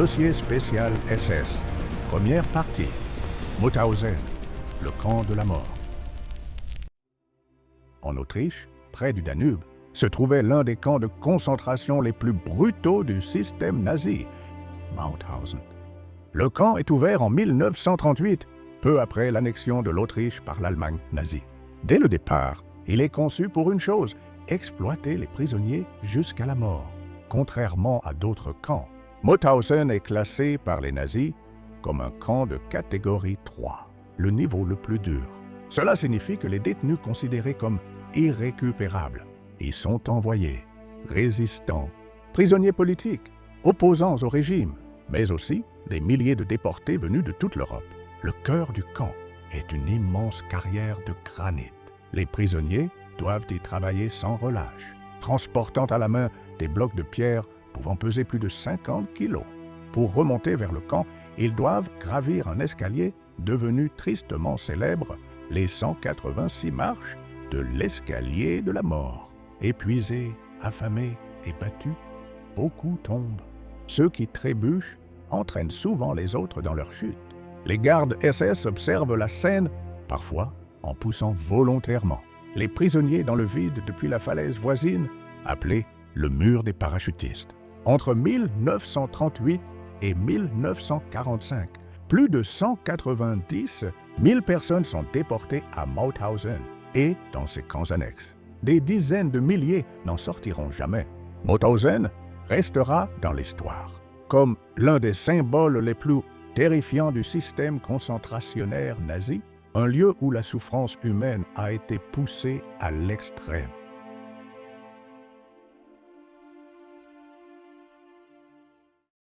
Dossier spécial SS. Première partie. Mauthausen, le camp de la mort. En Autriche, près du Danube, se trouvait l'un des camps de concentration les plus brutaux du système nazi, Mauthausen. Le camp est ouvert en 1938, peu après l'annexion de l'Autriche par l'Allemagne nazie. Dès le départ, il est conçu pour une chose, exploiter les prisonniers jusqu'à la mort. Contrairement à d'autres camps, Mauthausen est classé par les nazis comme un camp de catégorie 3, le niveau le plus dur. Cela signifie que les détenus considérés comme irrécupérables y sont envoyés, résistants, prisonniers politiques, opposants au régime, mais aussi des milliers de déportés venus de toute l'Europe. Le cœur du camp est une immense carrière de granit. Les prisonniers doivent y travailler sans relâche, transportant à la main des blocs de pierre pouvant peser plus de 50 kilos. Pour remonter vers le camp, ils doivent gravir un escalier devenu tristement célèbre, les 186 marches de l'escalier de la mort. Épuisés, affamés et battus, beaucoup tombent. Ceux qui trébuchent entraînent souvent les autres dans leur chute. Les gardes SS observent la scène, parfois en poussant volontairement les prisonniers dans le vide depuis la falaise voisine, appelée le mur des parachutistes. Entre 1938 et 1945, plus de 190 000 personnes sont déportées à Mauthausen et dans ses camps annexes. Des dizaines de milliers n'en sortiront jamais. Mauthausen restera dans l'histoire comme l'un des symboles les plus terrifiants du système concentrationnaire nazi, un lieu où la souffrance humaine a été poussée à l'extrême.